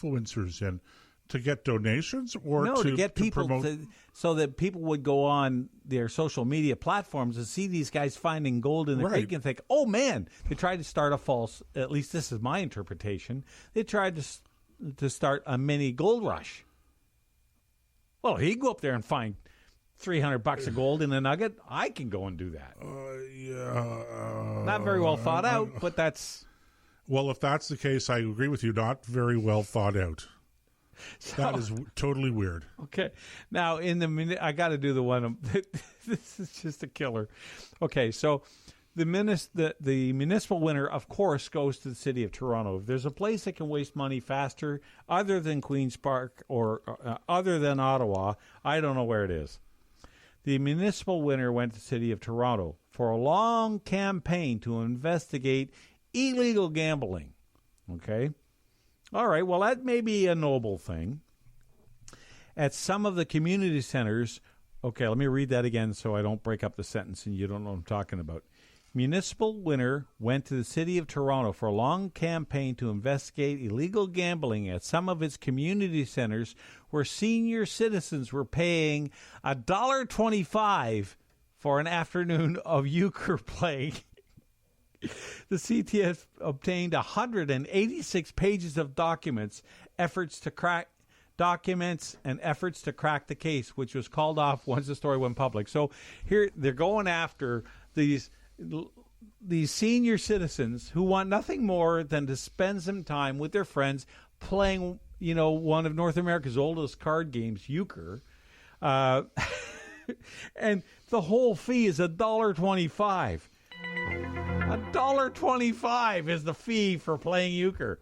influencers in to get donations or to get people promote? so that people would go on their social media platforms and see these guys finding gold in the creek and think, oh man, they tried to start a false, at least this is my interpretation, they tried to start a mini gold rush. Well, he can go up there and find $300 of gold in a nugget. I can go and do that. Not very well thought out, but that's... Well, if that's the case, I agree with you. Not very well thought out. So, that is totally weird. Okay. Now, I got to do the one. This is just a killer. Okay, so the municipal winner, of course, goes to the city of Toronto. If there's a place that can waste money faster, other than Queen's Park or other than Ottawa, I don't know where it is. The municipal winner went to the city of Toronto for a long campaign to investigate illegal gambling. Okay? All right, well, that may be a noble thing. At some of the community centers, okay, let me read that again so I don't break up the sentence and you don't know what I'm talking about. Municipal winner went to the city of Toronto for a long campaign to investigate illegal gambling at some of its community centers where senior citizens were paying $1.25 for an afternoon of euchre playing. The CTF obtained 186 pages of documents, efforts to crack the case, which was called off once the story went public. So here they're going after these senior citizens who want nothing more than to spend some time with their friends playing, one of North America's oldest card games, euchre. And the whole fee is $1.25. $1.25 is the fee for playing euchre.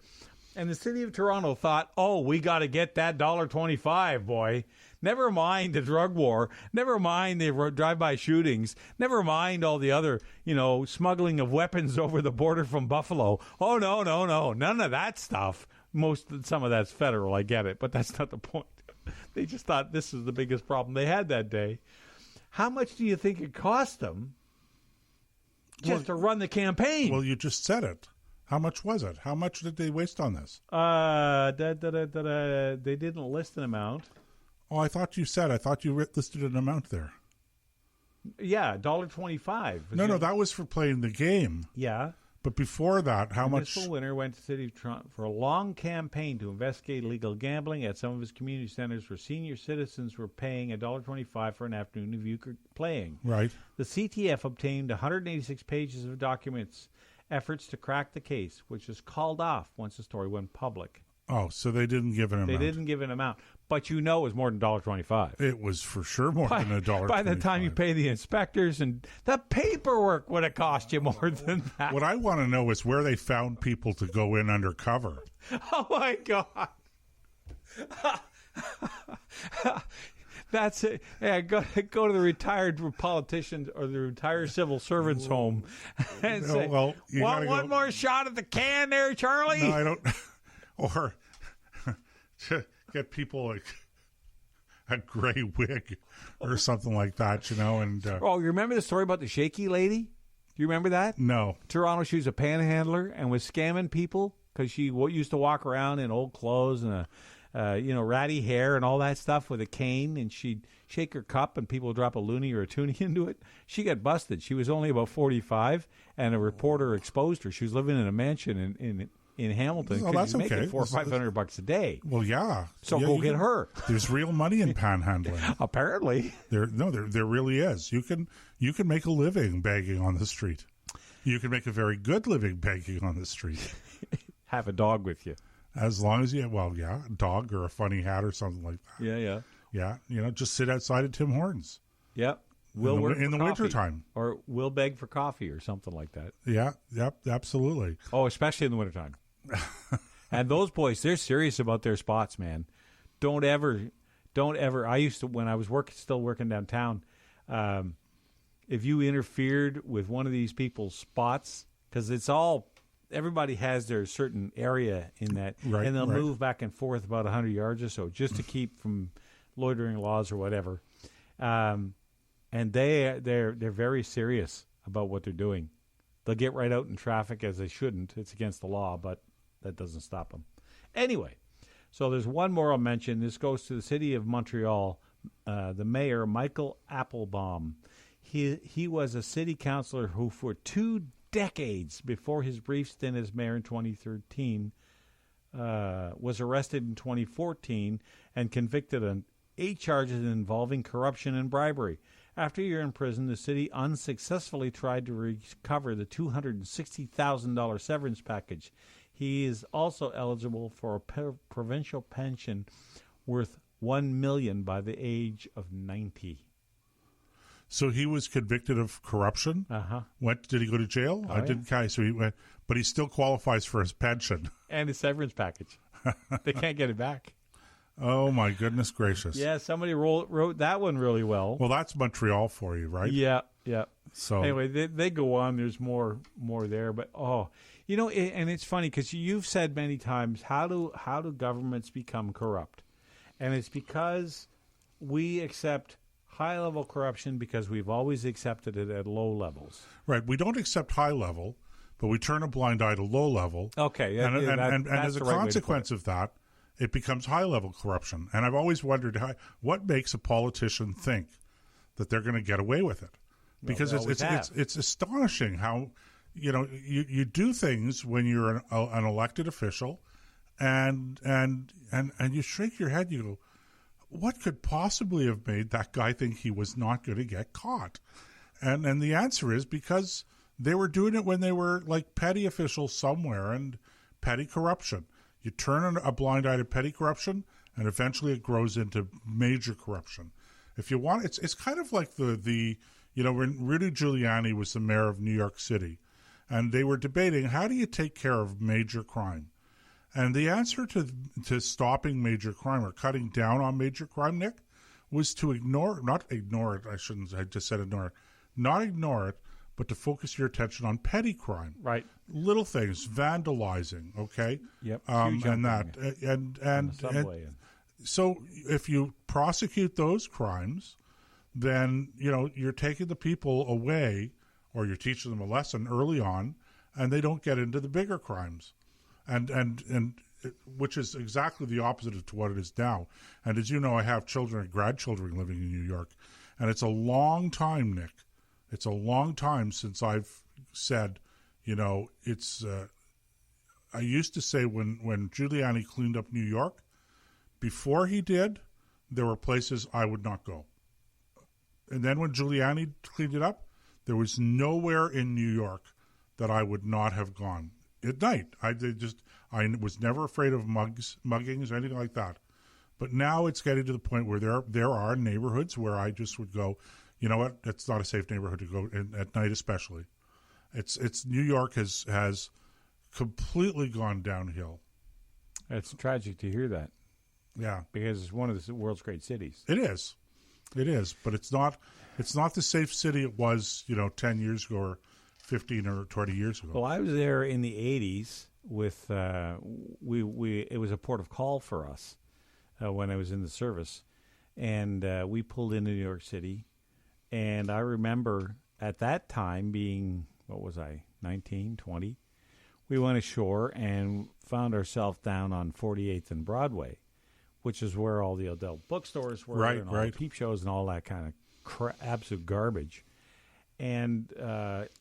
And the city of Toronto thought, we got to get that $1.25, boy. Never mind the drug war. Never mind the drive-by shootings. Never mind all the other, smuggling of weapons over the border from Buffalo. Oh, no. None of that stuff. Some of that's federal, I get it, but that's not the point. They just thought this is the biggest problem they had that day. How much do you think it cost them to run the campaign? Well, you just said it. How much was it? How much did they waste on this? They didn't list an amount. Oh, I thought you listed an amount there. Yeah, $1.25. No, that was for playing the game. Yeah. But before that, how much? The municipal winner went to the city of Toronto for a long campaign to investigate illegal gambling at some of his community centers where senior citizens were paying $1.25 for an afternoon of euchre playing. Right. The CTF obtained 186 pages of documents, efforts to crack the case, which was called off once the story went public. Oh, so they didn't give an amount. They didn't give an amount. But it was more than $1.25. It was for sure more than $1.25. By the time you pay the inspectors, and the paperwork would have cost you more than that. What I want to know is where they found people to go in undercover. Oh, my God. That's it. Yeah, go to the retired politicians or the retired civil servants home and say, want one more shot at the can there, Charlie? No, I don't. Or to get people like a gray wig or something like that, And you remember the story about the shaky lady? Do you remember that? No. Toronto, she was a panhandler and was scamming people because she used to walk around in old clothes and ratty hair and all that stuff with a cane, and she'd shake her cup and people would drop a loonie or a toonie into it. She got busted. She was only about 45, and a reporter exposed her. She was living in a mansion in Hamilton. Oh, that's okay. Making $400 or $500 a day. Well, yeah. So go get her. There's real money in panhandling. Apparently, there really is. You can make a living begging on the street. You can make a very good living begging on the street. Have a dog with you, as long as a dog or a funny hat or something like that. Yeah. Just sit outside of Tim Hortons. Yep. In the wintertime. Or we'll beg for coffee or something like that. Yeah. Yep. Absolutely. Oh, especially in the wintertime. And those boys, they're serious about their spots, man. Don't ever. I used to, when I was still working downtown, if you interfered with one of these people's spots, because everybody has their certain area in that, right, and they'll move back and forth about 100 yards or so just to keep from loitering laws or whatever. And they're very serious about what they're doing. They'll get right out in traffic as they shouldn't. It's against the law, but that doesn't stop them. Anyway, So there's one more I'll mention. This goes to the city of Montreal. The mayor, Michael Applebaum. He was a city councilor who, for 2 decades before his brief stint as mayor in 2013, was arrested in 2014 and convicted on 8 charges involving corruption and bribery. After a year in prison, the city unsuccessfully tried to recover the $260,000 severance package. He is also eligible for a provincial pension worth $1 million by the age of 90. So he was convicted of corruption? Uh-huh. Did he go to jail? Oh, I didn't catch. So he went, but he still qualifies for his pension. And his severance package. They can't get it back. Oh, my goodness gracious. Yeah, somebody wrote that one really well. Well, that's Montreal for you, right? Yeah, yeah. So anyway, they go on. There's more there, but and it's funny because you've said many times, how do governments become corrupt? And it's because we accept high-level corruption because we've always accepted it at low levels. Right. We don't accept high level, but we turn a blind eye to low level. Okay. And as a consequence of that, it becomes high-level corruption. And I've always wondered what makes a politician think that they're going to get away with it. Because it's astonishing how, you do things when you're an elected official and you shake your head, you go, what could possibly have made that guy think he was not going to get caught? And the answer is because they were doing it when they were like petty officials somewhere and petty corruption. You turn a blind eye to petty corruption, and eventually it grows into major corruption. If you want, it's kind of like the when Rudy Giuliani was the mayor of New York City, and they were debating how do you take care of major crime. And the answer to stopping major crime or cutting down on major crime, Nick, was to not ignore it, but to focus your attention on petty crime. Right. Little things, vandalizing, okay? Yep. And that. And so if you prosecute those crimes, then, you're taking the people away or you're teaching them a lesson early on, and they don't get into the bigger crimes. And which is exactly the opposite to what it is now. And as you know, I have children and grandchildren living in New York, and it's a long time, Nick. It's a long time since I've said, it's. I used to say when Giuliani cleaned up New York, before he did, there were places I would not go. And then when Giuliani cleaned it up, there was nowhere in New York that I would not have gone. At night, I was never afraid of muggings, or anything like that. But now it's getting to the point where there are neighborhoods where I just would go, you know what? It's not a safe neighborhood to go at night, especially. It's New York has completely gone downhill. It's tragic to hear that. Yeah, because it's one of the world's great cities. It is, but it's not the safe city it was 10 years ago or 15 or 20 years ago. Well, I was there in the 80s with it was a port of call for us when I was in the service, and we pulled into New York City, and I remember at that time being, what was I, 19, 20? We went ashore and found ourselves down on 48th and Broadway, which is where all the adult bookstores were, and all the peep shows and all that kind of absolute garbage. And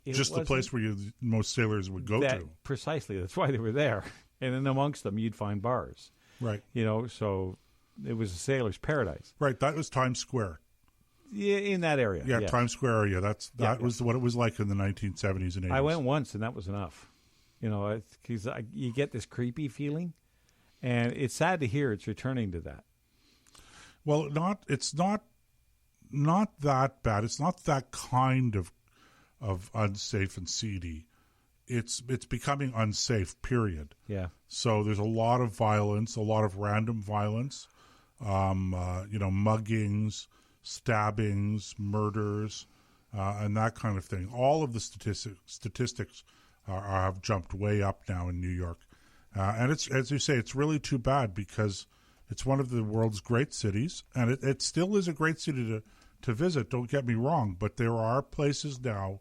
just the place where most sailors would go to. Precisely. That's why they were there. And then amongst them, you'd find bars. Right. So it was a sailor's paradise. Right. That was Times Square. Yeah, in that area. Yeah, yes. Times Square area. That was what it was like in the 1970s and 80s. I went once, and that was enough. Because you get this creepy feeling, and it's sad to hear it's returning to that. Well, it's not that bad. It's not that kind of unsafe and seedy. It's becoming unsafe, period. Yeah. So there's a lot of violence, a lot of random violence, muggings, stabbings, murders, and that kind of thing. All of the statistics have jumped way up now in New York. And it's, as you say, it's really too bad because it's one of the world's great cities, and it still is a great city to visit, don't get me wrong, but there are places now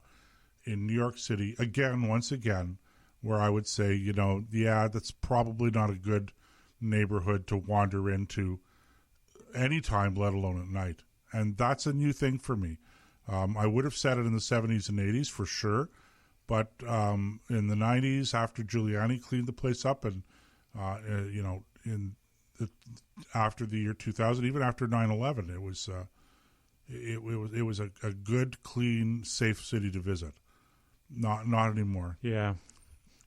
in New York City, once again, where I would say, that's probably not a good neighborhood to wander into any time, let alone at night. And that's a new thing for me. I would have said it in the 70s and 80s for sure, but in the 90s, after Giuliani cleaned the place up, and after the year 2000, even after 9/11, it was a good, clean, safe city to visit. Not anymore. Yeah.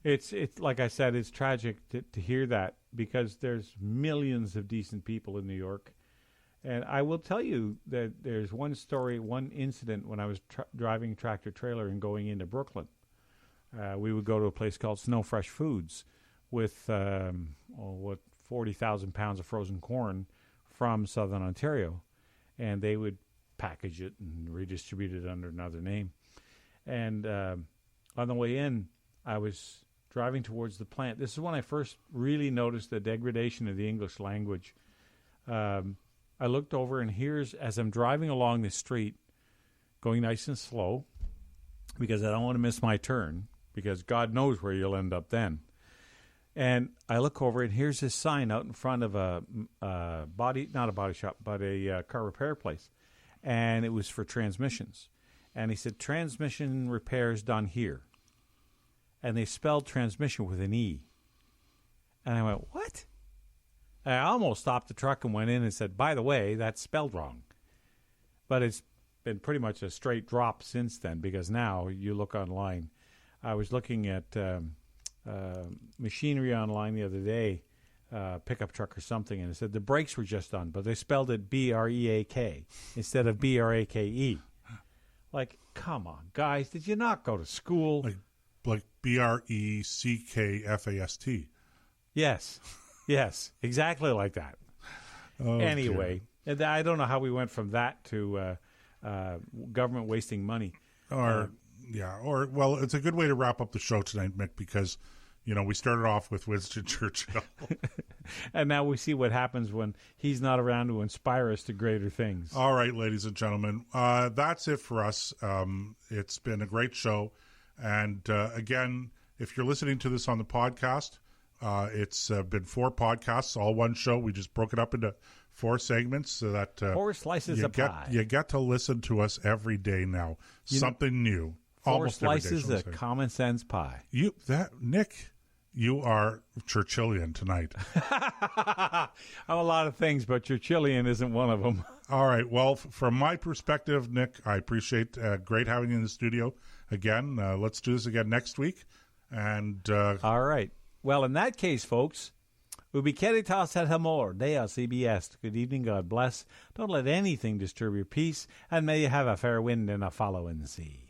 It's like I said, it's tragic to hear that, because there's millions of decent people in New York. And I will tell you that there's one incident when I was driving tractor trailer and going into Brooklyn. We would go to a place called Snow Fresh Foods with 40,000 pounds of frozen corn from Southern Ontario. And they would package it and redistribute it under another name. And on the way in, I was driving towards the plant. This is when I first really noticed the degradation of the English language. I looked over, and as I'm driving along the street, going nice and slow, because I don't want to miss my turn, because God knows where you'll end up then. And I look over, and here's this sign out in front of not a body shop, but a car repair place. And it was for transmissions. And he said, transmission repairs done here. And they spelled transmission with an E. And I went, what? And I almost stopped the truck and went in and said, by the way, that's spelled wrong. But it's been pretty much a straight drop since then, because now you look online. I was looking at machinery online the other day, pickup truck or something, and it said the brakes were just done, but they spelled it B-R-E-A-K instead of B-R-A-K-E. Like, come on, guys, did you not go to school? Like B-R-E-C-K-F-A-S-T. Yes, exactly like that. Oh, anyway, I don't know how we went from that to government wasting money. Well, it's a good way to wrap up the show tonight, Mick, because, we started off with Winston Churchill. And now we see what happens when he's not around to inspire us to greater things. All right, ladies and gentlemen, that's it for us. It's been a great show. And again, if you're listening to this on the podcast, it's been 4 podcasts, all one show. We just broke it up into 4 segments so that 4 slices of pie. You get to listen to us every day now. Something new. 4 slices of common sense pie. Nick, you are Churchillian tonight. I'm a lot of things, but Churchillian isn't one of them. All right. Well, from my perspective, Nick, I appreciate great having you in the studio again. Let's do this again next week. And all right. Well, in that case, folks, ubi caritas et amor, Dea sibi est. Good evening, God bless. Don't let anything disturb your peace, and may you have a fair wind and a following sea.